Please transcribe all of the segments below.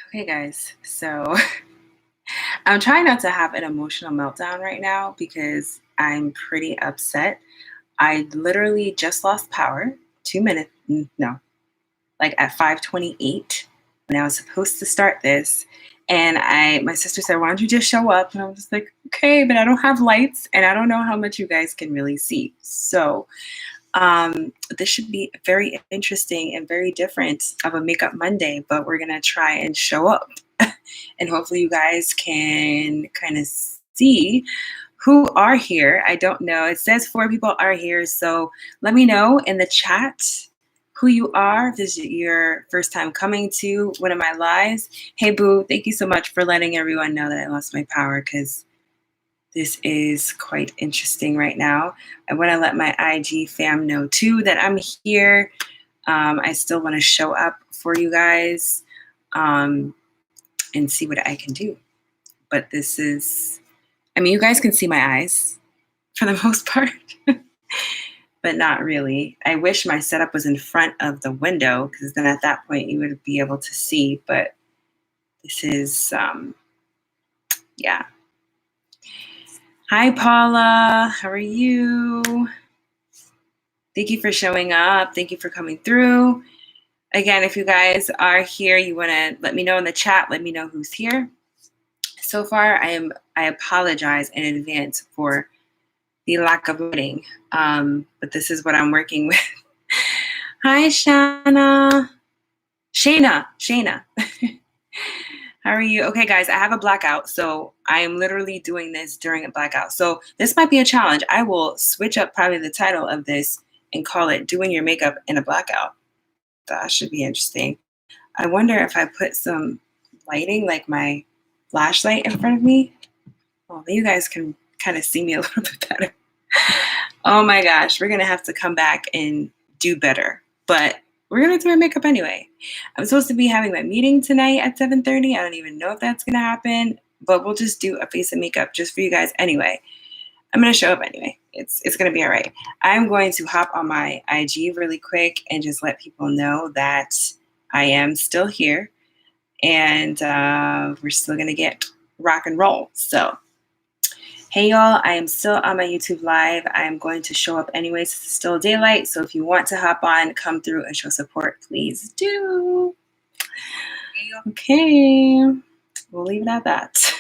Okay, guys, so I'm trying not to have an emotional meltdown right now because I'm pretty upset. I literally just lost power 2 minutes, no, like at 5:28 when I was supposed to start this. And my sister said, "Why don't you just show up?" And I was just like, "Okay, but I don't have lights and I don't know how much you guys can really see." So this should be very interesting and very different of a Makeup Monday, but we're gonna try and show up. And hopefully you guys can kind of see who are here. I don't know. It says 4 people are here, so let me know in the chat who you are. If this is your first time coming to one of my lives. Hey Boo, thank you so much for letting everyone know that I lost my power because this is quite interesting right now. I want to let my IG fam know too that I'm here. I still want to show up for you guys and see what I can do. But this is, I mean, you guys can see my eyes for the most part, but not really. I wish my setup was in front of the window because then at that point you would be able to see. But this is, yeah. Hi, Paula. How are you? Thank you for showing up. Thank you for coming through. Again, if you guys are here, you want to let me know in the chat. Let me know who's here. So far, I apologize in advance for the lack of lighting, but this is what I'm working with. Hi, Shayna. How are you? Okay, guys, I have a blackout, so I am literally doing this during a blackout. So this might be a challenge. I will switch up probably the title of this and call it Doing Your Makeup in a Blackout. That should be interesting. I wonder if I put some lighting, like my flashlight in front of me. Well, you guys can kind of see me a little bit better. Oh my gosh, we're going to have to come back and do better. But we're going to do my makeup anyway. I'm supposed to be having my meeting tonight at 7:30. I don't even know if that's going to happen, but we'll just do a face of makeup just for you guys anyway. I'm going to show up anyway. It's going to be all right. I'm going to hop on my IG really quick and just let people know that I am still here and we're still going to get rock and roll. So, hey y'all, I am still on my YouTube live. I'm going to show up anyways. It's still daylight. So if you want to hop on, come through and show support, please do. Okay, we'll leave it at that.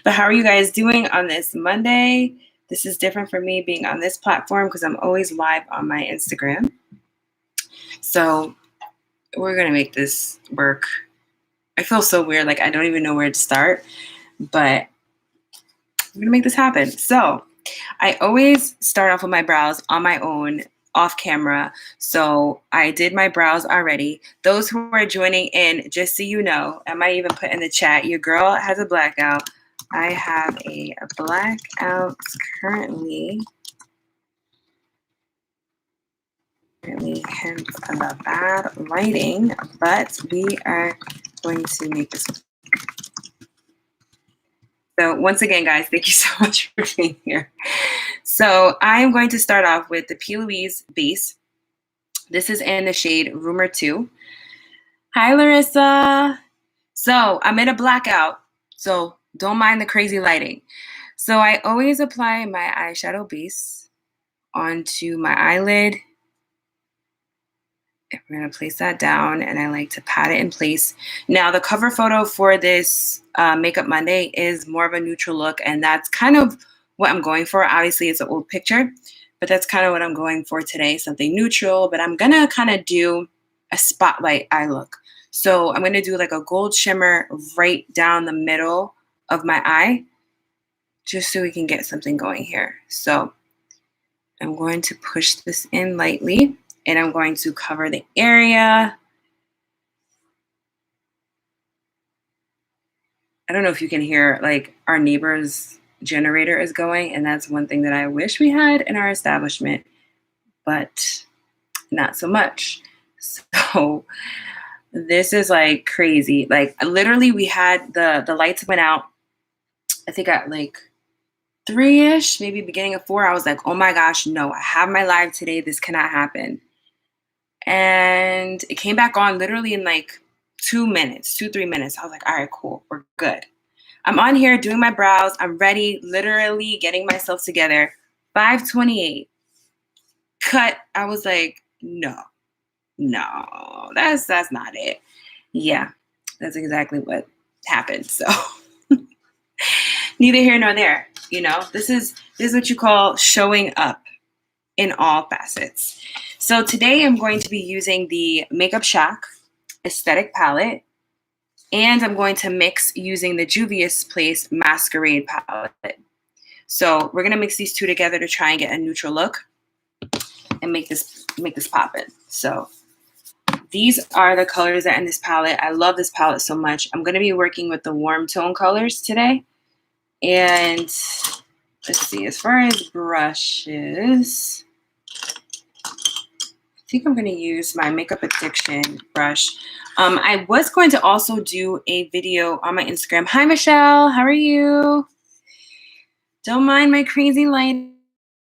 But how are you guys doing on this Monday? This is different for me being on this platform because I'm always live on my Instagram. So we're going to make this work. I feel so weird. Like I don't even know where to start, but we're going to make this happen. So I always start off with my brows on my own, off camera. So I did my brows already. Those who are joining in, just so you know, I might even put in the chat, your girl has a blackout. I have a blackout currently. Currently, hence the bad lighting, but we are going to make this. So once again, guys, thank you so much for being here. So I'm going to start off with the P. Louise base. This is in the shade Rumor 2. Hi, Larissa. So I'm in a blackout, so don't mind the crazy lighting. So I always apply my eyeshadow base onto my eyelid. We're going to place that down, and I like to pat it in place. Now, the cover photo for this Makeup Monday is more of a neutral look, and that's kind of what I'm going for. Obviously, it's an old picture, but that's kind of what I'm going for today, something neutral. But I'm going to kind of do a spotlight eye look. So I'm going to do like a gold shimmer right down the middle of my eye, just so we can get something going here. So I'm going to push this in lightly. And I'm going to cover the area. I don't know if you can hear, like, our neighbor's generator is going, and that's one thing that I wish we had in our establishment, but not so much. So this is like crazy. Like literally we had the lights went out, I think at like 3-ish, maybe beginning of 4. I was like, oh my gosh, no, I have my live today. This cannot happen. And it came back on literally in like 2 minutes, 3 minutes. I was like, all right, cool, we're good. I'm on here doing my brows. I'm ready, literally getting myself together. 5:28. Cut. I was like, no, that's not it. Yeah, that's exactly what happened. So neither here nor there. You know, this is what you call showing up in all facets. So today I'm going to be using the Makeupshack Aesthetic Palette, and I'm going to mix using the Juvia's Place Masquerade Palette. So we're gonna mix these two together to try and get a neutral look and make this poppin'. So these are the colors that are in this palette. I love this palette so much. I'm gonna be working with the warm tone colors today. And let's see, as far as brushes, I think I'm going to use my Makeup Addiction brush. I was going to also do a video on my Instagram. Hi, Michelle. How are you? Don't mind my crazy lighting.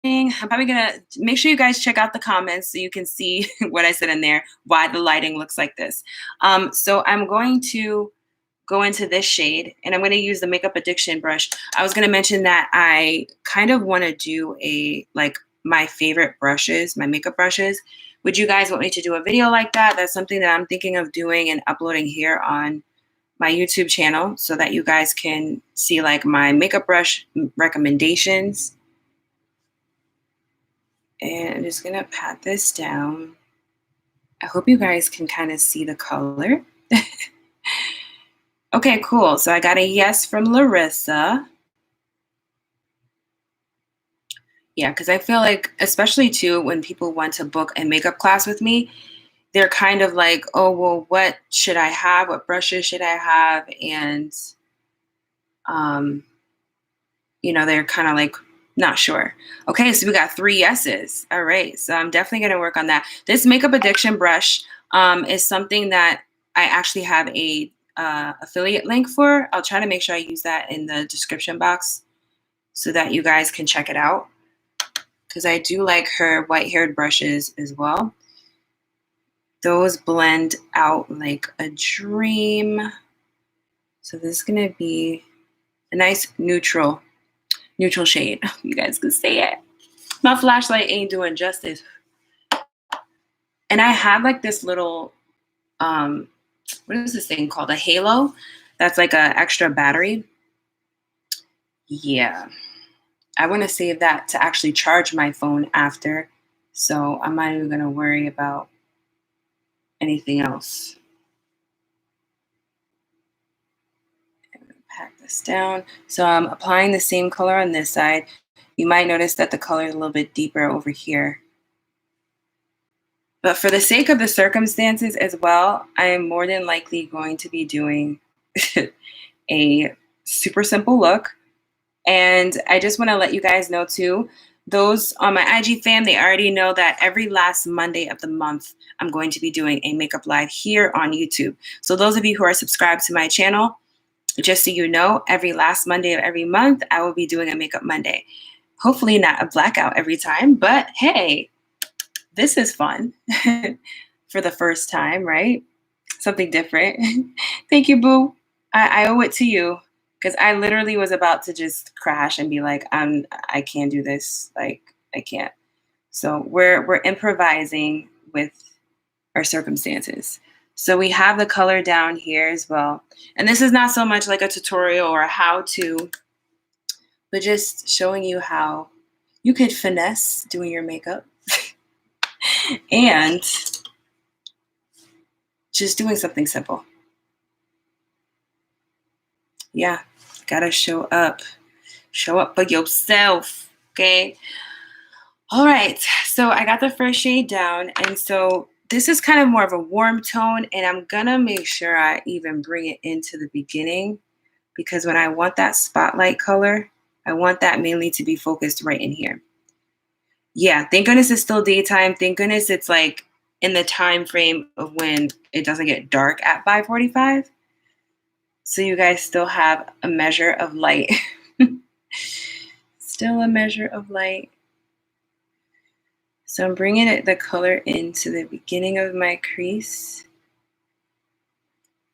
I'm probably going to make sure you guys check out the comments so you can see what I said in there, why the lighting looks like this. So I'm going to go into this shade, and I'm going to use the Makeup Addiction brush. I was going to mention that I kind of want to do my favorite brushes, my makeup brushes. Would you guys want me to do a video like that? That's something that I'm thinking of doing and uploading here on my YouTube channel so that you guys can see like my makeup brush recommendations. And I'm just going to pat this down. I hope you guys can kind of see the color. Okay, cool. So I got a yes from Larissa. Yeah, because I feel like, especially too, when people want to book a makeup class with me, they're kind of like, oh, well, what should I have? What brushes should I have? And, they're kind of like, not sure. Okay, so we got 3 yeses. All right, so I'm definitely going to work on that. This Makeup Addiction brush is something that I actually have a affiliate link for. I'll try to make sure I use that in the description box so that you guys can check it out, because I do like her white-haired brushes as well. Those blend out like a dream. So this is going to be a nice neutral shade. You guys can see it. My flashlight ain't doing justice. And I have like this little, what is this thing called? A halo. That's like an extra battery. Yeah. I want to save that to actually charge my phone after. So I'm not even going to worry about anything else. Pat this down. So I'm applying the same color on this side. You might notice that the color is a little bit deeper over here. But for the sake of the circumstances as well, I am more than likely going to be doing a super simple look. And I just want to let you guys know too, those on my IG fam, they already know that every last Monday of the month, I'm going to be doing a makeup live here on YouTube. So those of you who are subscribed to my channel, just so you know, every last Monday of every month, I will be doing a Makeup Monday. Hopefully not a blackout every time, but hey, this is fun for the first time, right? Something different. Thank you, boo. I owe it to you, because I literally was about to just crash and be like, I can't do this. Like, I can't. So we're improvising with our circumstances. So we have the color down here as well. And this is not so much like a tutorial or a how-to, but just showing you how you could finesse doing your makeup and just doing something simple. Yeah, gotta show up. Show up for yourself, okay? All right, so I got the first shade down, and so this is kind of more of a warm tone, and I'm gonna make sure I even bring it into the beginning, because when I want that spotlight color, I want that mainly to be focused right in here. Yeah, thank goodness it's still daytime. Thank goodness it's like in the time frame of when it doesn't get dark at 5:45. So you guys still have a measure of light. Still a measure of light. So I'm bringing the color into the beginning of my crease.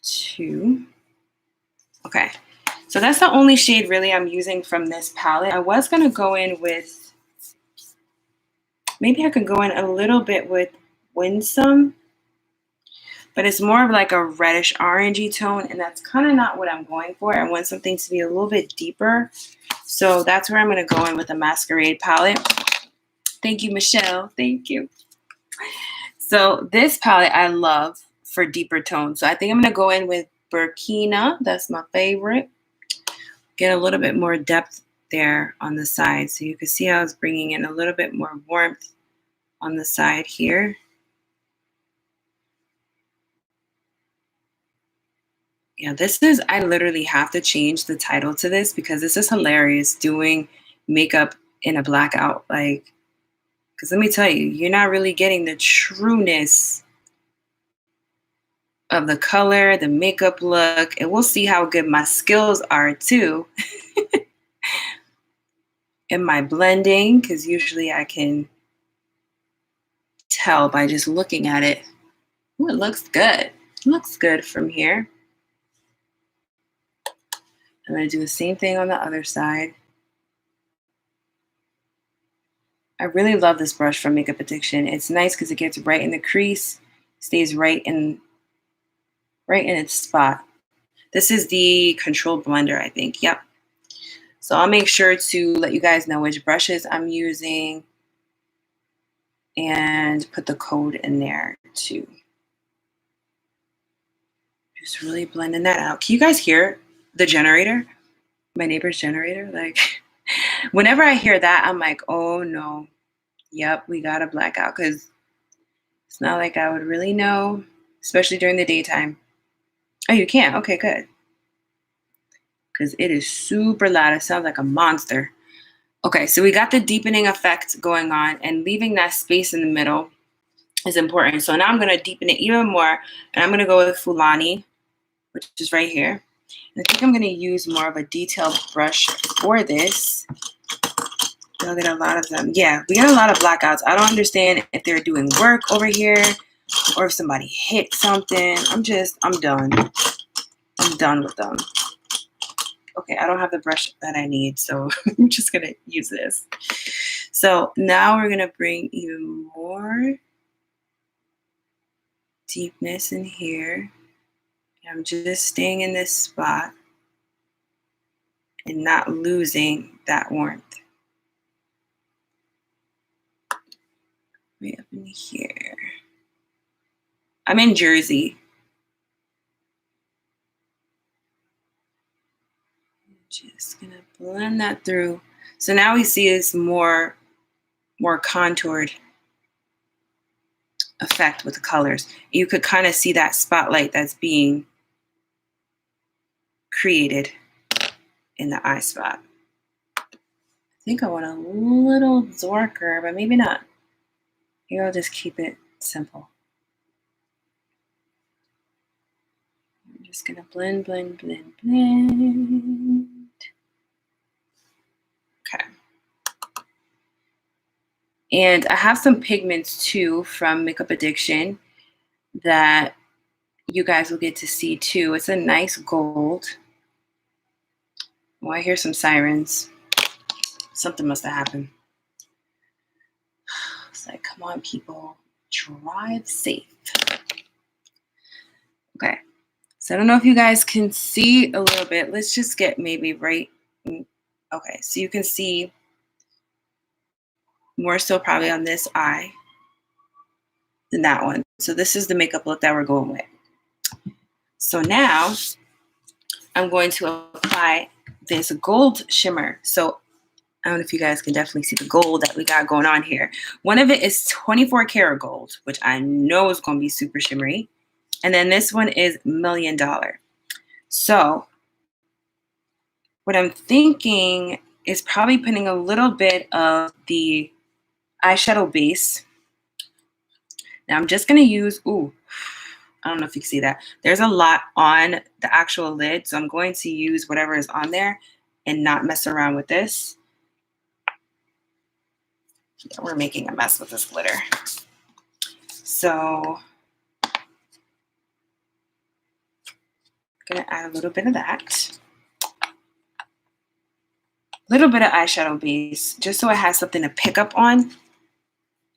2. Okay, so that's the only shade really I'm using from this palette. I was gonna go in with, maybe I could go in a little bit with Winsome, but it's more of like a reddish orangey tone, and that's kind of not what I'm going for. I want something to be a little bit deeper. So that's where I'm gonna go in with the Masquerade palette. Thank you, Michelle, thank you. So this palette I love for deeper tones. So I think I'm gonna go in with Burkina, that's my favorite. Get a little bit more depth there on the side. So you can see how it's bringing in a little bit more warmth on the side here. Yeah, this is, I literally have to change the title to this because this is hilarious doing makeup in a blackout. Like, because let me tell you, you're not really getting the trueness of the color, the makeup look, and we'll see how good my skills are too in my blending, because usually I can tell by just looking at it. Ooh, it looks good. It looks good from here. I'm going to do the same thing on the other side. I really love this brush from Makeup Addiction. It's nice because it gets right in the crease, stays right in its spot. This is the Control Blender, I think. Yep. So I'll make sure to let you guys know which brushes I'm using and put the code in there too. Just really blending that out. Can you guys hear the generator? My neighbor's generator? Like, whenever I hear that, I'm like, oh no. Yep, we got a blackout, because it's not like I would really know, especially during the daytime. Oh, you can't? Okay, good. Because it is super loud. It sounds like a monster. Okay, so we got the deepening effect going on, and leaving that space in the middle is important. So now I'm going to deepen it even more, and I'm going to go with Fulani, which is right here. And I think I'm going to use more of a detailed brush for this. I'll get a lot of them. Yeah, we get a lot of blackouts. I don't understand if they're doing work over here or if somebody hit something. I'm done. I'm done with them. Okay, I don't have the brush that I need, so I'm just going to use this. So now we're going to bring even more deepness in here. I'm just staying in this spot and not losing that warmth. Right up in here. I'm in Jersey. Just gonna blend that through. So now we see this more contoured effect with the colors. You could kind of see that spotlight that's being created in the eye spot. I think I want a little darker, but maybe not. Here, I'll just keep it simple. I'm just gonna blend, blend, blend, blend. Okay. And I have some pigments too from Makeup Addiction that you guys will get to see too. It's a nice gold. Oh, I hear some sirens. Something must have happened. It's like, come on, people, drive safe. Okay, so I don't know if you guys can see a little bit. Let's just get maybe right. Okay, so you can see more so probably on this eye than that one. So this is the makeup look that we're going with. So now I'm going to apply this gold shimmer. So I don't know if you guys can definitely see the gold that we got going on here. One of it is 24 karat gold, which I know is going to be super shimmery. And then this one is $1 million. So what I'm thinking is probably putting a little bit of the eyeshadow base. Now I'm just going to use, I don't know if you can see that. There's a lot on the actual lid. So I'm going to use whatever is on there and not mess around with this. Yeah, we're making a mess with this glitter. So Gonna add a little bit of that. A little bit of eyeshadow base, just so it has something to pick up on.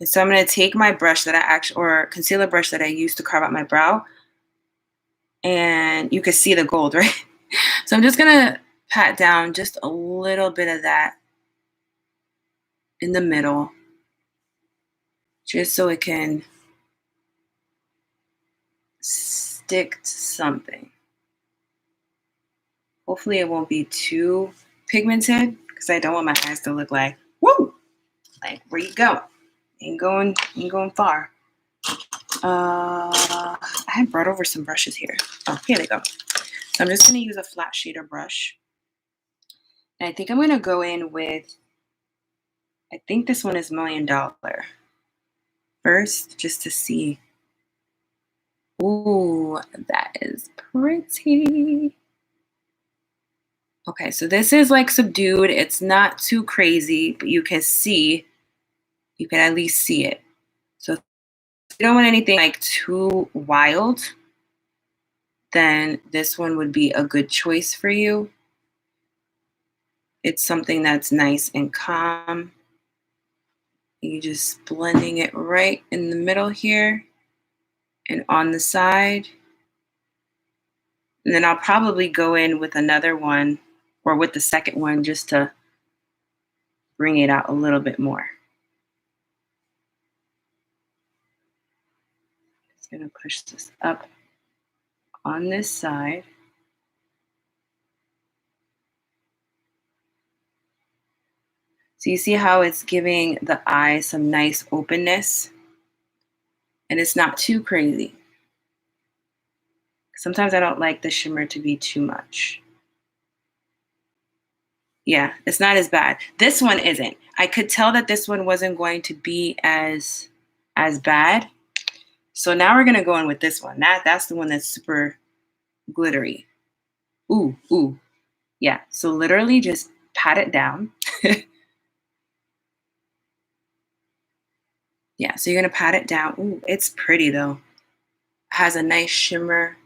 And so I'm gonna take my brush that or concealer brush that I used to carve out my brow, and you can see the gold, right? So I'm just gonna pat down just a little bit of that in the middle, just so it can stick to something. Hopefully it won't be too pigmented, because I don't want my eyes to look like, woo! Like, where you go? Ain't going far. I had brought over some brushes here. Oh, here they go. So I'm just gonna use a flat shader brush. And I think I'm gonna go in with, I think this one is $1 Million first, just to see. Ooh, that is pretty. Okay, so this is like subdued. It's not too crazy, but you can at least see it. So if you don't want anything like too wild, then this one would be a good choice for you. It's something that's nice and calm. You're just blending it right in the middle here and on the side. And then I'll probably go in with another one, or with the second one, just to bring it out a little bit more. Just gonna push this up on this side. So you see how it's giving the eye some nice openness, and it's not too crazy. Sometimes I don't like the shimmer to be too much. Yeah, it's not as bad. This one isn't. I could tell that this one wasn't going to be as bad. So now we're gonna go in with this one. That's the one that's super glittery. Ooh, ooh. Yeah, so literally just pat it down. Yeah, so you're gonna pat it down. Ooh, it's pretty though. It has a nice shimmer.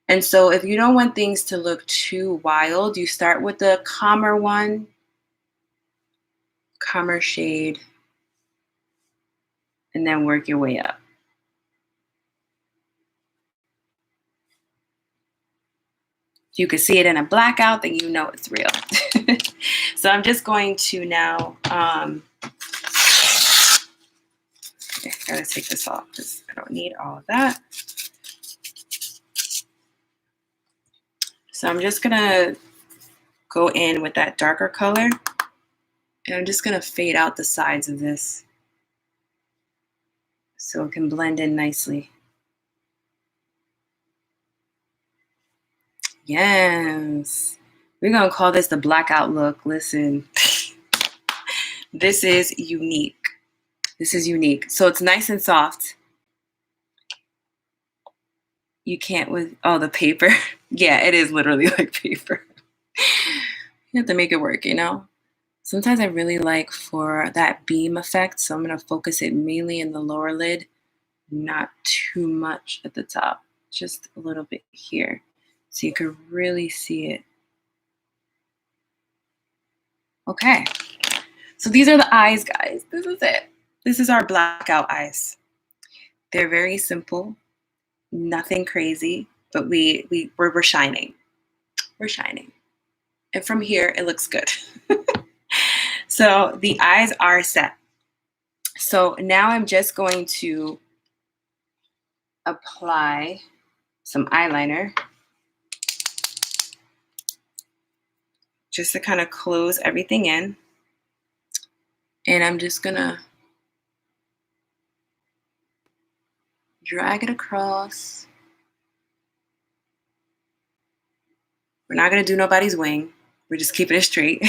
And so if you don't want things to look too wild, you start with the calmer one, calmer shade, and then work your way up. If you can see it in a blackout, then you know it's real. So I'm just going to now, I gotta take this off because I don't need all of that. So I'm just gonna go in with that darker color, and I'm just gonna fade out the sides of this so it can blend in nicely. Yes. We're gonna call this the blackout look. Listen, this is unique. This is unique. So it's nice and soft. You can't with, oh, the paper. Yeah, it is literally like paper. You have to make it work, you know? Sometimes I really like for that beam effect, so I'm gonna focus it mainly in the lower lid, not too much at the top, just a little bit here, so you can really see it. Okay, so these are the eyes, guys. This is it. This is our blackout eyes. They're very simple, nothing crazy, but we're shining. We're shining. And from here, it looks good. So the eyes are set. So now I'm just going to apply some eyeliner just to kind of close everything in. And I'm just gonna drag it across. We're not gonna do nobody's wing. We're just keeping it straight.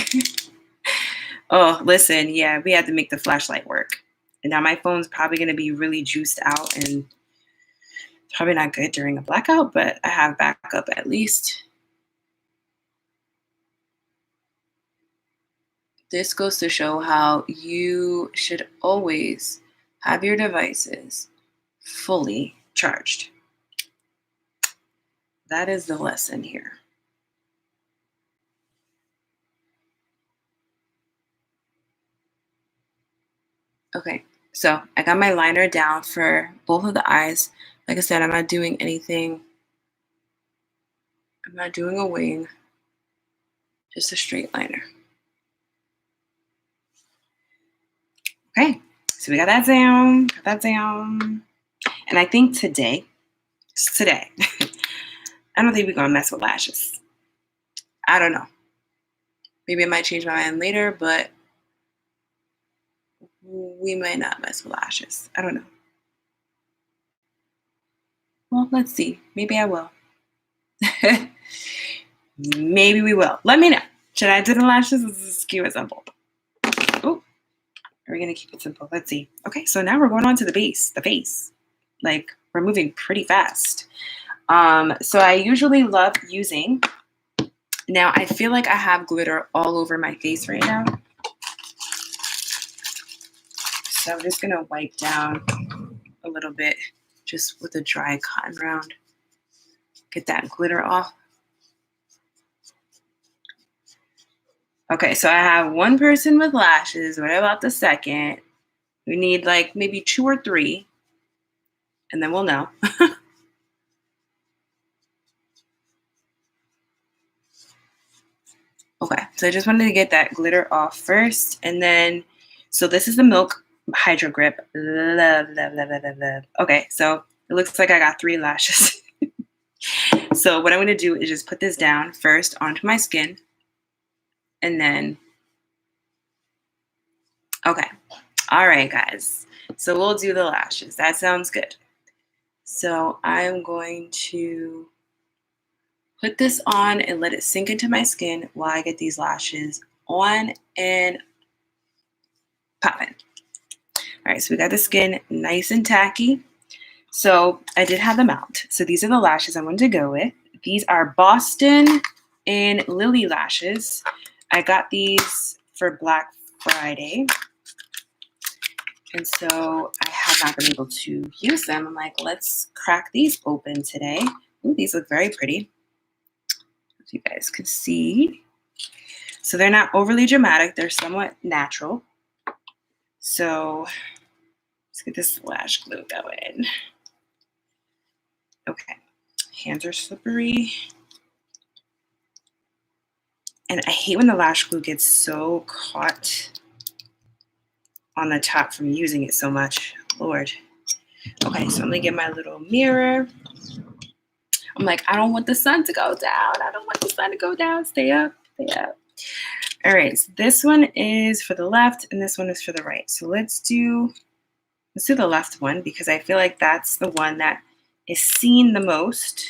Oh, listen, yeah, we had to make the flashlight work. And now my phone's probably gonna be really juiced out and probably not good during a blackout, but I have backup at least. This goes to show how you should always have your devices fully charged. that is the lesson here. Okay, so I got my liner down for both of the eyes. Like I said, I'm not doing anything. I'm not doing a wing, just a straight liner. Okay, so we got that down, And I think today, I don't think we're gonna mess with lashes. I don't know. Maybe I might change my mind later, but we might not mess with lashes. I don't know. Well, let's see. Maybe I will. Maybe we will. Let me know. Should I do the lashes? This is keep it simple. Oh, are we gonna keep it simple? Let's see. Okay, so now we're going on to the base, the face. Like we're moving pretty fast. So I usually love using. Now I feel like I have glitter all over my face right now. So I'm just gonna wipe down a little bit just with a dry cotton round. Get that glitter off. Okay, so I have one person with lashes. What about the second? We need like maybe 2 or 3, and then we'll know. Okay, so I just wanted to get that glitter off first, and then, so this is the Milk Hydro Grip. Love, love, love, love, love, love. Okay, so it looks like I got 3 lashes. So what I'm gonna do is just put this down first onto my skin, and then, okay. All right, guys. So we'll do the lashes. That sounds good. So I'm going to put this on and let it sink into my skin while I get these lashes on and popping. All right, so we got the skin nice and tacky. So I did have them out. So these are the lashes I wanted to go with. These are Boston and Lily lashes. I got these for Black Friday. And so I have not been able to use them. I'm like, let's crack these open today. Ooh, these look very pretty. As you guys can see. So they're not overly dramatic. They're somewhat natural. So let's get this lash glue going. Okay, hands are slippery. And I hate when the lash glue gets so caught on the top from using it so much. Lord. Okay, so I'm gonna get my little mirror. I'm like, I don't want the sun to go down. I don't want the sun to go down. Stay up, stay up. All right, so this one is for the left and this one is for the right. So let's do the left one because I feel like that's the one that is seen the most.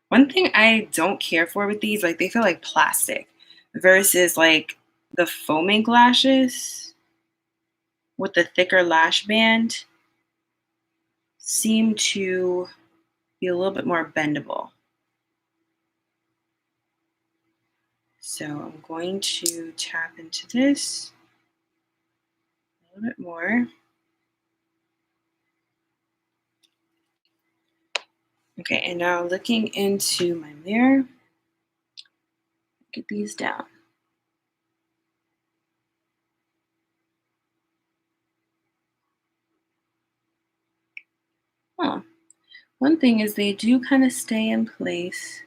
One thing I don't care for with these, like they feel like plastic versus like the foaming lashes with the thicker lash band seem to be a little bit more bendable. So I'm going to tap into this a little bit more. Okay, and now looking into my mirror, get these down. Huh. One thing is they do kind of stay in place.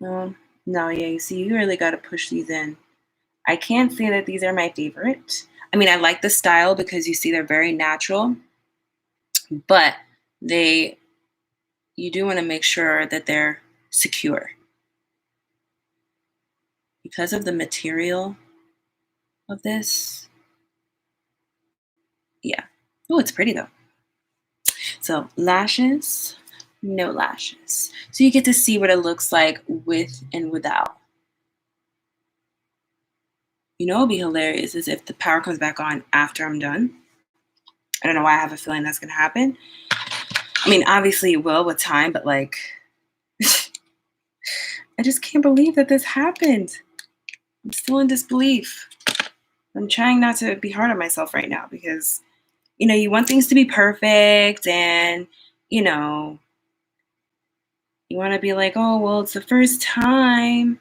No, yeah, you see, you really got to push these in. I can't say that these are my favorite. I mean, I like the style because you see they're very natural, but you do want to make sure that they're secure. Because of the material of this, yeah. Oh, it's pretty though. So lashes, no lashes. So you get to see what it looks like with and without. You know, it'd be hilarious is if the power comes back on after I'm done. I don't know why I have a feeling that's gonna happen. I mean, obviously it will with time, but like, I just can't believe that this happened. I'm still in disbelief. I'm trying not to be hard on myself right now because, you want things to be perfect and, you know, you want to be like, oh, well, it's the first time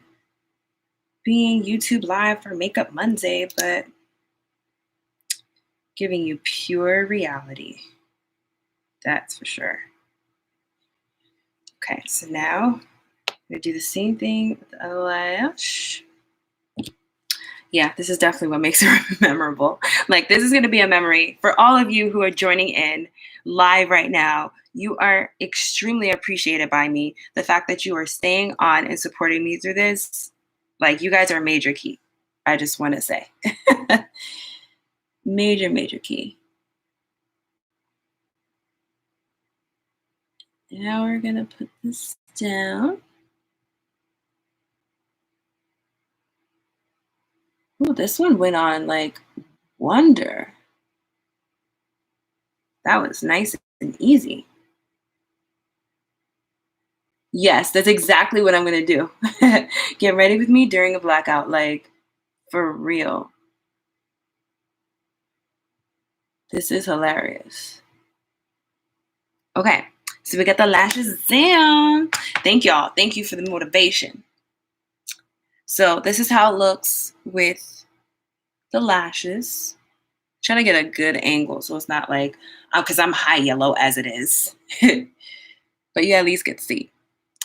being YouTube live for Makeup Monday, but giving you pure reality. That's for sure. Okay, so now I'm going to do the same thing with the other lash. Yeah, this is definitely what makes it memorable. Like, this is going to be a memory for all of you who are joining in live right now. You are extremely appreciated by me. The fact that you are staying on and supporting me through this, like, you guys are a major key. I just want to say. Major, major key. Now we're going to put this down. Oh, this one went on like wonder. That was nice and easy. Yes, that's exactly what I'm going to do. Get ready with me during a blackout, like for real. This is hilarious. Okay, so we got the lashes down. Thank y'all. Thank you for the motivation. So this is how it looks with the lashes. Trying to get a good angle so it's not like, because I'm high yellow as it is. But you at least get to see.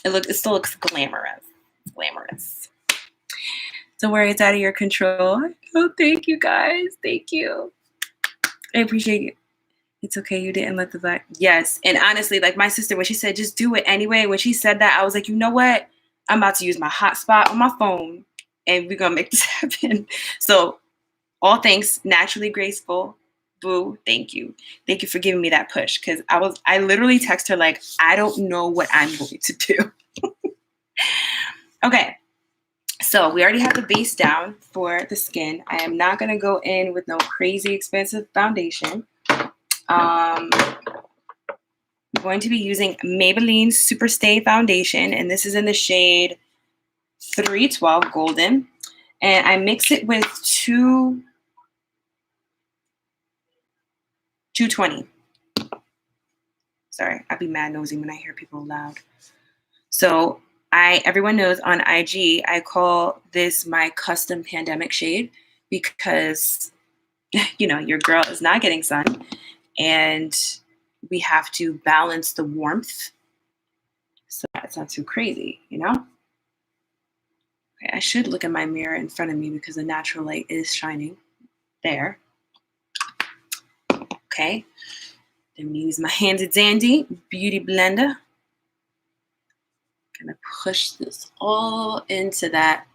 It still looks glamorous. Glamorous. Don't worry, it's out of your control. Oh, thank you guys. Thank you. I appreciate you. It's okay, you didn't let the black. Yes. And honestly, like my sister, when she said just do it anyway, when she said that, I was like, you know what? I'm about to use my hotspot on my phone and we're gonna make this happen. So all thanks, Naturally Graceful. Boo, thank you. Thank you for giving me that push. Cause I literally text her like, I don't know what I'm going to do. Okay. So we already have the base down for the skin. I am not going to go in with no crazy expensive foundation. I'm going to be using Maybelline Super Stay Foundation, and this is in the shade 312 Golden. And I mix it with 220. Sorry, I'd be mad nosy when I hear people loud. So everyone knows on IG, I call this my custom pandemic shade because, your girl is not getting sun and we have to balance the warmth so it's not too crazy, Okay, I should look in my mirror in front of me because the natural light is shining there. Okay, then we use my handy dandy beauty blender. Gonna push this all into that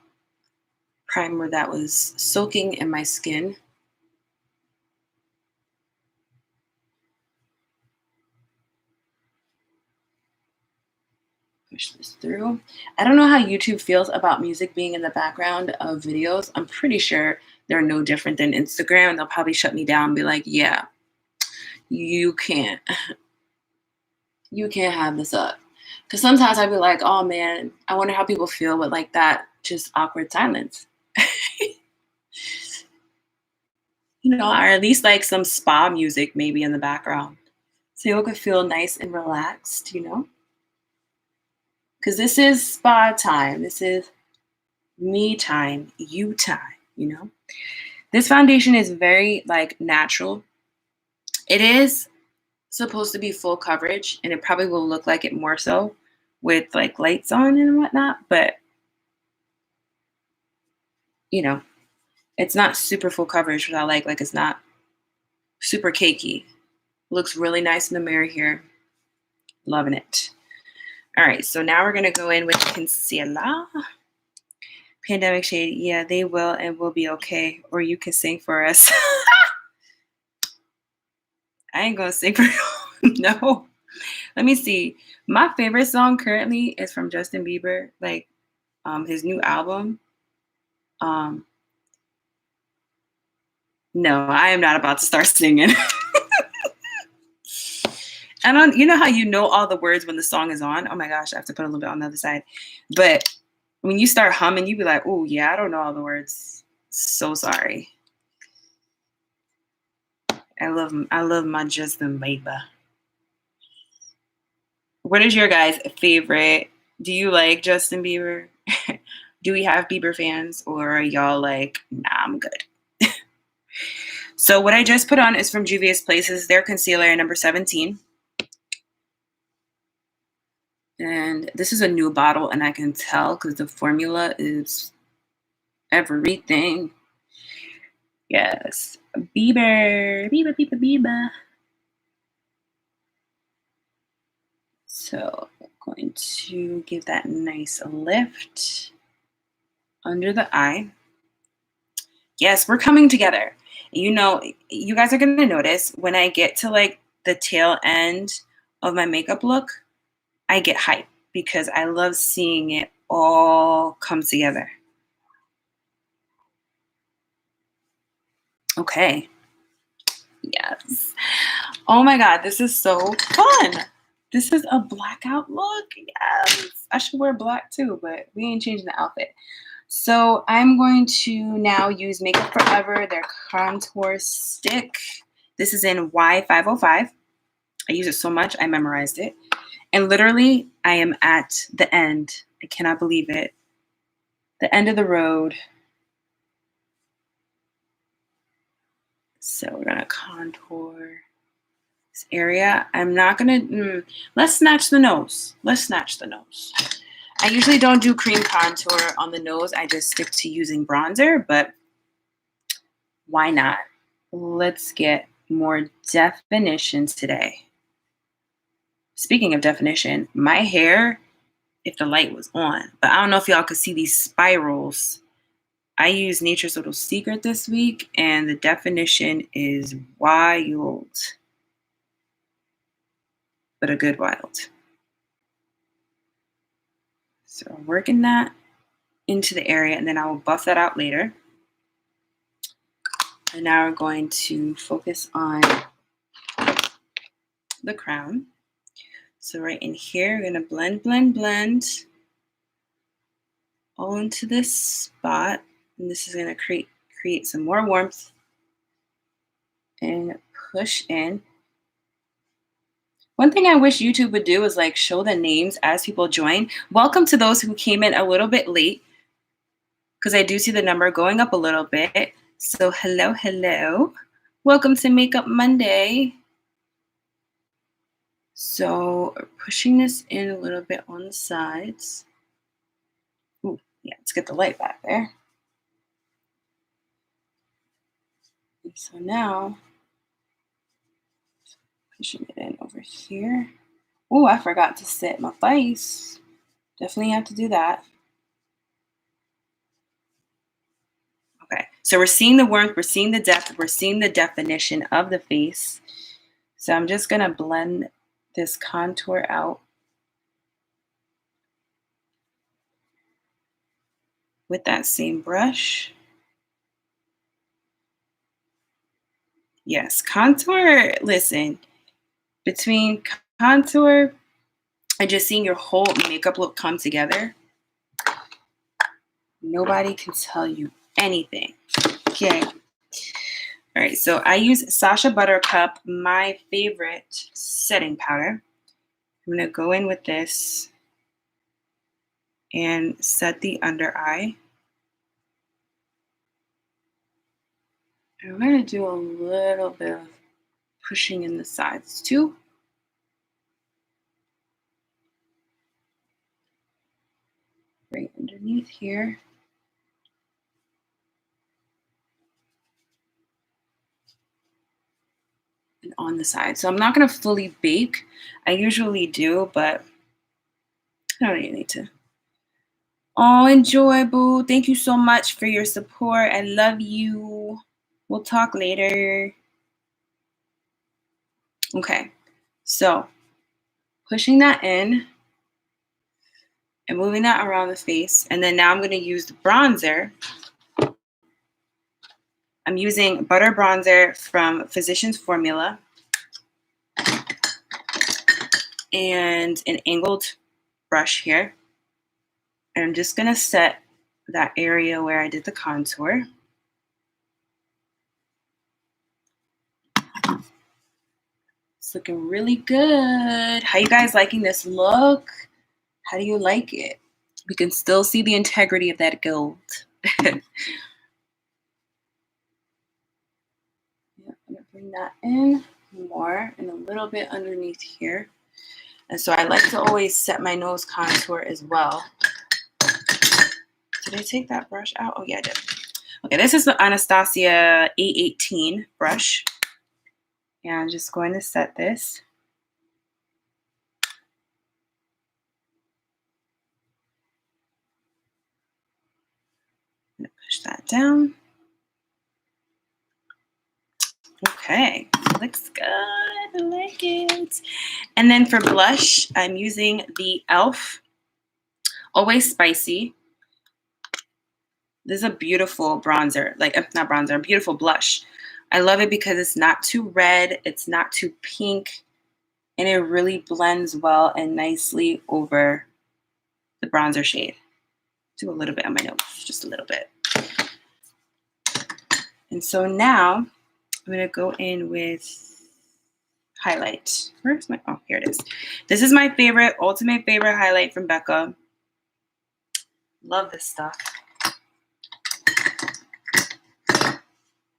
primer that was soaking in my skin. Push this through. I don't know how YouTube feels about music being in the background of videos. I'm pretty sure they're no different than Instagram. They'll probably shut me down and be like, yeah, you can't have this up. Because sometimes I'd be like, oh man, I wonder how people feel with like that just awkward silence. Or at least like some spa music maybe in the background. So you could feel nice and relaxed, Because this is spa time. This is me time, you time, This foundation is very like natural. It is supposed to be full coverage and it probably will look like it more so with like lights on and whatnot, but it's not super full coverage, but I like it's not super cakey. Looks really nice in the mirror here. Loving it. All right, so now we're gonna go in with concealer. Pandemic shade, yeah, they will and we'll be okay. Or you can sing for us. I ain't gonna sing for you. No. Let me see. My favorite song currently is from Justin Bieber, like his new album. No, I am not about to start singing. You know how you know all the words when the song is on? Oh my gosh, I have to put a little bit on the other side. But when you start humming, you be like, oh yeah, I don't know all the words. So sorry. I love my Justin Bieber. What is your guys' favorite? Do you like Justin Bieber? Do we have Bieber fans, or are y'all like, nah, I'm good? So what I just put on is from Juvia's Places, their concealer number 17. And this is a new bottle, and I can tell because the formula is everything. Yes. Bieber, Bieber, Bieber, Bieber. So I'm going to give that nice lift under the eye. Yes, we're coming together. You know, you guys are going to notice when I get to like the tail end of my makeup look, I get hyped because I love seeing it all come together. Okay. Yes. Oh my God, this is so fun. This is a blackout look. Yes. I should wear black too, but we ain't changing the outfit. So I'm going to now use Makeup Forever, their contour stick. This is in Y505. I use it so much, I memorized it. And literally, I am at the end. I cannot believe it. The end of the road. So we're gonna contour this area. I'm not gonna, let's snatch the nose. Let's snatch the nose. I usually don't do cream contour on the nose. I just stick to using bronzer, but why not? Let's get more definition today. Speaking of definition, my hair, if the light was on, but I don't know if y'all could see these spirals. I use Nature's Little Secret this week, and the definition is wild, but a good wild. So I'm working that into the area, and then I will buff that out later. And now we're going to focus on the crown. So right in here, we're gonna blend, blend, blend all into this spot. And this is gonna create some more warmth and push in. One thing I wish YouTube would do is like show the names as people join. Welcome to those who came in a little bit late, because I do see the number going up a little bit. So hello, hello. Welcome to Makeup Monday. So pushing this in a little bit on the sides. Ooh, yeah, let's get the light back there. And so now, pushing it in over here. Oh, I forgot to set my face. Definitely have to do that. Okay, so we're seeing the warmth, we're seeing the depth, we're seeing the definition of the face. So I'm just gonna blend this contour out with that same brush. Yes, contour, listen, between contour and just seeing your whole makeup look come together, nobody can tell you anything. Okay. All right, so I use Sasha Buttercup, my favorite setting powder. I'm gonna go in with this and set the under eye. I'm gonna do a little bit of pushing in the sides too. Right underneath here. And on the side. So I'm not gonna fully bake. I usually do, but I don't even need to. Oh, enjoy, boo. Thank you so much for your support. I love you. We'll talk later. Okay, so pushing that in and moving that around the face. And then now I'm gonna use the bronzer. I'm using Butter Bronzer from Physicians Formula and an angled brush here. And I'm just gonna set that area where I did the contour. It's looking really good. How you guys liking this look? How do you like it? We can still see the integrity of that gold. Yeah, I'm gonna bring that in more and a little bit underneath here. And so I like to always set my nose contour as well. Did I take that brush out? Oh yeah, I did. Okay, this is the Anastasia 818 brush. And I'm just going to set this. I'm gonna push that down. Okay, looks good. I like it. And then for blush, I'm using the e.l.f. Always Spicy. This is a beautiful bronzer, like not bronzer, a beautiful blush. I love it because it's not too red, it's not too pink, and it really blends well and nicely over the bronzer shade. Do a little bit on my nose, just a little bit. And so now I'm gonna go in with highlight. Where's my, oh, here it is. This is my favorite, ultimate favorite highlight from Becca. Love this stuff.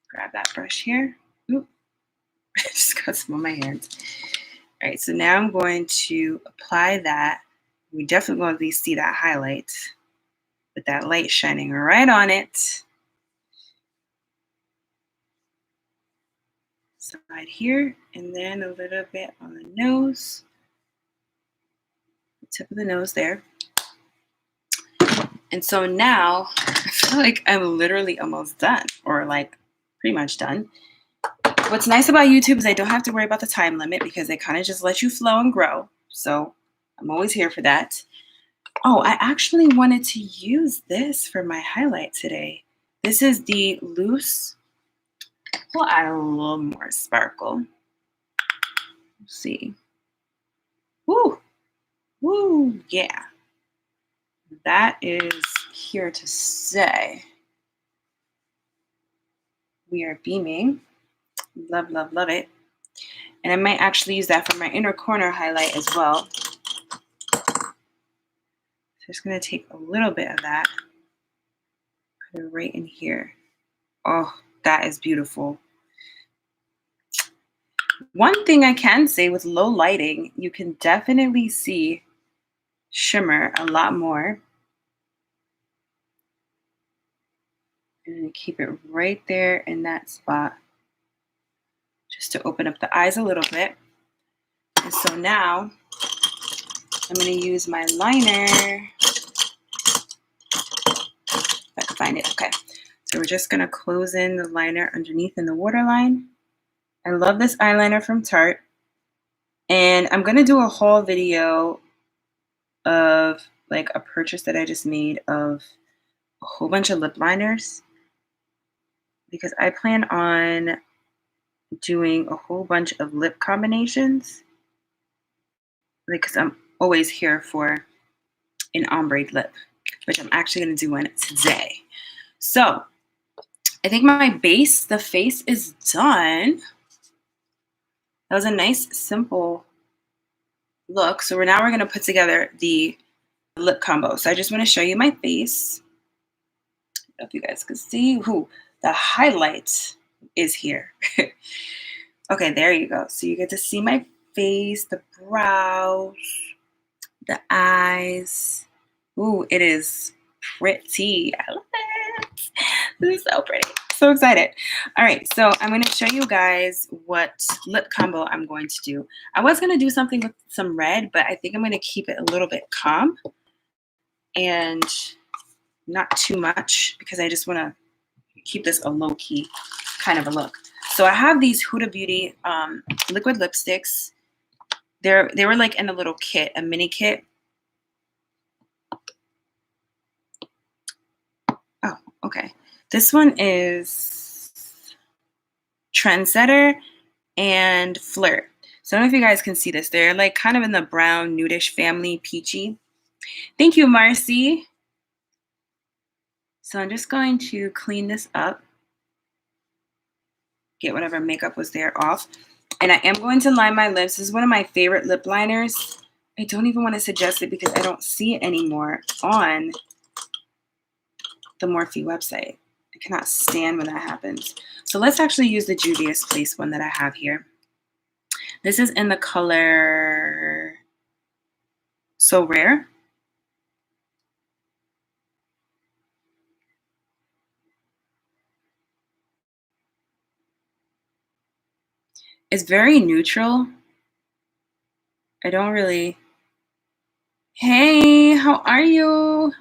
Grab that brush here. Oop. I just got some on my hands. All right, so now I'm going to apply that. We definitely want to see that highlight with that light shining right on it. Side here, and then a little bit on the nose. The tip of the nose there. And so now I feel like I'm literally almost done, or like pretty much done. What's nice about YouTube is I don't have to worry about the time limit because they kind of just let you flow and grow. So I'm always here for that. Oh, I actually wanted to use this for my highlight today. This is the loose. We'll add a little more sparkle. Let's see. Woo! Woo! Yeah. That is here to stay. We are beaming. Love, love, love it. And I might actually use that for my inner corner highlight as well. Just going to take a little bit of that. Put it right in here. Oh, that is beautiful. One thing I can say with low lighting, you can definitely see shimmer a lot more. And keep it right there in that spot, just to open up the eyes a little bit. And so now I'm going to use my liner. If I can find it. Okay. So we're just going to close in the liner underneath in the waterline. I love this eyeliner from Tarte. And I'm going to do a whole video of like a purchase that I just made of a whole bunch of lip liners, because I plan on doing a whole bunch of lip combinations, because I'm always here for an ombre lip, which I'm actually going to do one today. So I think my base, the face is done. That was a nice, simple look. So now we're going to put together the lip combo. So I just want to show you my face. I don't know if you guys can see. Ooh, the highlight is here. Okay, there you go. So you get to see my face, the brows, the eyes. Ooh, it is pretty. I love it. This is so pretty. So excited. All right, so I'm going to show you guys what lip combo I'm going to do. I was going to do something with some red, but I think I'm going to keep it a little bit calm and not too much, because I just want to keep this a low-key kind of a look. So I have these Huda Beauty liquid lipsticks. They were like in a little kit, a mini kit. Oh, okay. This one is Trendstetter and Flirt. So I don't know if you guys can see this. They're like kind of in the brown nudish family, peachy. Thank you, Marcy. So I'm just going to clean this up. Get whatever makeup was there off. And I am going to line my lips. This is one of my favorite lip liners. I don't even want to suggest it because I don't see it anymore on the Morphe website. I cannot stand when that happens. So let's actually use the Juvia's Place one that I have here. This is in the color So Rare. It's very neutral. I don't really... Hey, how are you?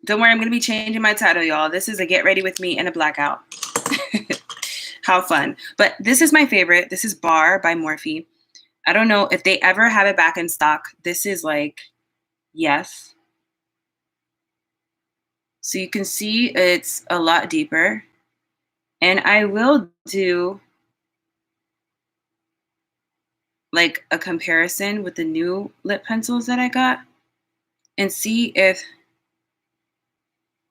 Don't worry, I'm going to be changing my title, y'all. This is a Get Ready With Me and a Blackout. How fun. But this is my favorite. This is Bar by Morphe. I don't know if they ever have it back in stock. This is like, yes. So you can see it's a lot deeper. And I will do like a comparison with the new lip pencils that I got and see if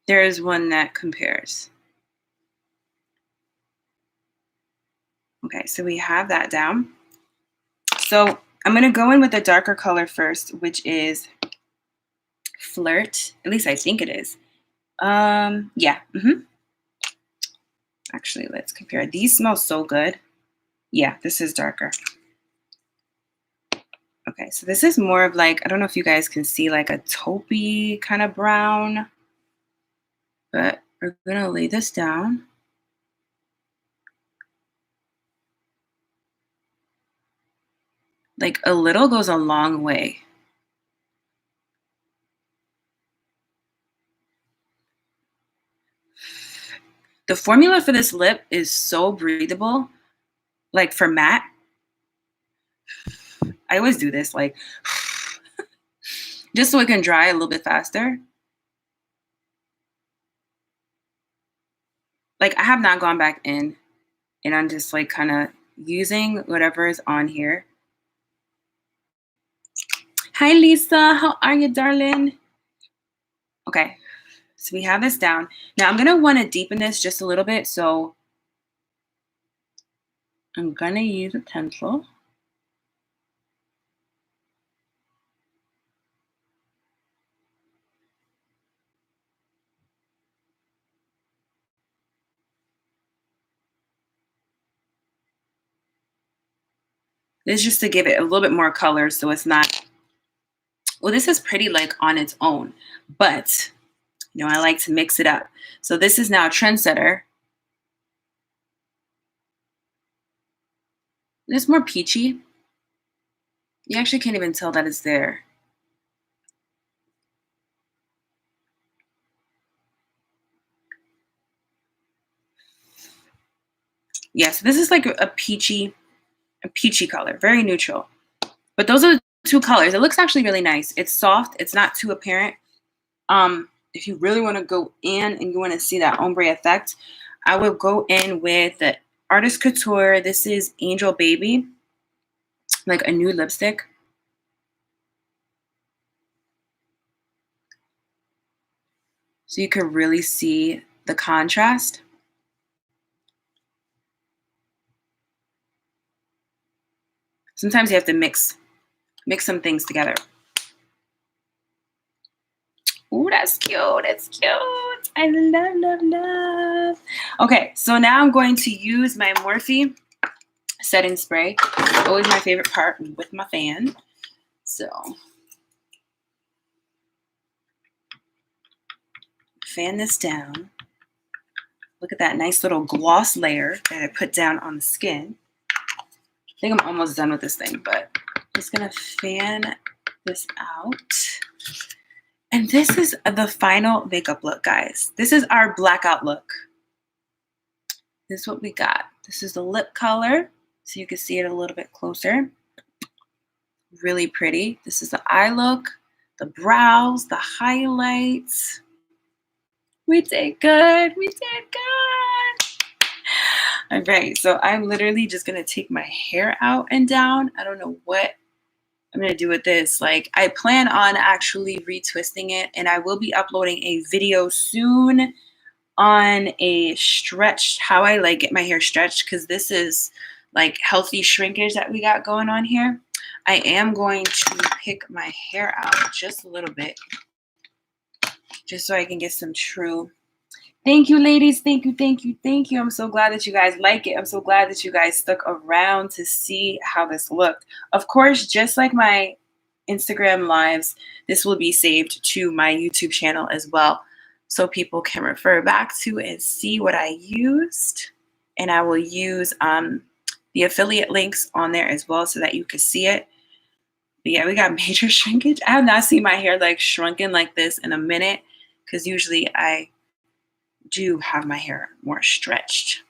there is one that compares. Okay, so we have that down. So I'm going to go in with a darker color first, which is Flirt. At least I think it is. Yeah. Actually, let's compare. These smell so good. Yeah, this is darker. Okay, so this is more of like, I don't know if you guys can see like a taupey kind of brown, but we're going to lay this down. Like a little goes a long way. The formula for this lip is so breathable. Like for matte, I always do this, like, just so it can dry a little bit faster. Like I have not gone back in, and I'm just like kind of using whatever is on here. Hi, Lisa. How are you, darling? Okay, so we have this down. Now I'm going to want to deepen this just a little bit, so I'm going to use a pencil. This is just to give it a little bit more color so it's not, well, this is pretty like on its own, but you know, I like to mix it up. So this is now Trendstetter. It's more peachy. You actually can't even tell that it's there. Yeah, so this is like a peachy color, very neutral. But those are the two colors. It looks actually really nice. It's soft. It's not too apparent. If you really want to go in and you want to see that ombre effect, I will go in with the Artist Couture. This is Angel Baby, like a nude lipstick. So you can really see the contrast. Sometimes you have to mix some things together. Ooh, that's cute. That's cute. I love. Okay, so now I'm going to use my Morphe setting spray. Always my favorite part with my fan. So fan this down. Look at that nice little gloss layer that I put down on the skin. I think I'm almost done with this thing, but I'm just gonna fan this out. And this is the final makeup look, guys. This is our blackout look. This is what we got. This is the lip color, so you can see it a little bit closer. Really pretty. This is the eye look, the brows, the highlights. We did good. We did good. All right, so I'm literally just gonna take my hair out and down. I don't know what I'm gonna do with this. Like, I plan on actually retwisting it, and I will be uploading a video soon on a stretched, how I like get my hair stretched, because this is like healthy shrinkage that we got going on here. I am going to pick my hair out just a little bit, just so I can get some true. Thank you, ladies. Thank you, thank you, thank you. I'm so glad that you guys like it. I'm so glad that you guys stuck around to see how this looked. Of course, just like my Instagram lives, this will be saved to my YouTube channel as well, so people can refer back to and see what I used. And I will use the affiliate links on there as well so that you can see it. But yeah, we got major shrinkage. I have not seen my hair like shrunken like this in a minute, because usually I do have my hair more stretched.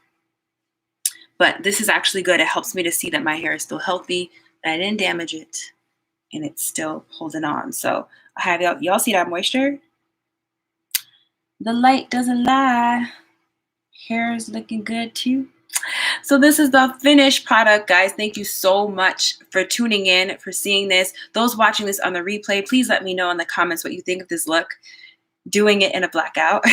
But this is actually good. It helps me to see that my hair is still healthy, that I didn't damage it, and it's still holding on. So I have y'all see that moisture? The light doesn't lie. Hair is looking good too. So this is the finished product, guys. Thank you so much for tuning in, for seeing this. Those watching this on the replay, please let me know in the comments what you think of this look, doing it in a blackout.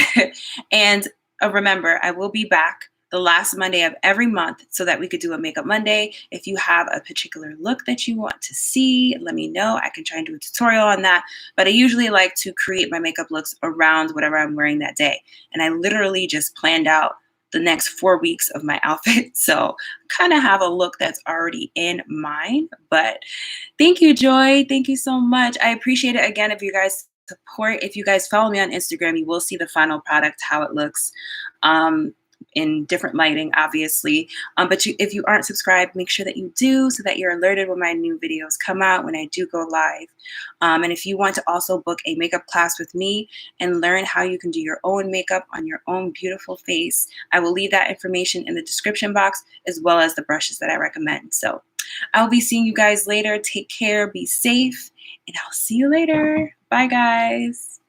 And remember, I will be back the last Monday of every month so that we could do a Makeup Monday. If you have a particular look that you want to see, let me know. I can try and do a tutorial on that. But I usually like to create my makeup looks around whatever I'm wearing that day. And I literally just planned out the next 4 weeks of my outfit. So I kind of have a look that's already in mind. But thank you, Joy. Thank you so much. I appreciate it again if you guys support. If you guys follow me on Instagram, you will see the final product, how it looks in different lighting, obviously. But if you aren't subscribed, make sure that you do, so that you're alerted when my new videos come out, when I do go live. And if you want to also book a makeup class with me and learn how you can do your own makeup on your own beautiful face, I will leave that information in the description box, as well as the brushes that I recommend. So I'll be seeing you guys later. Take care, be safe, and I'll see you later. Bye, guys.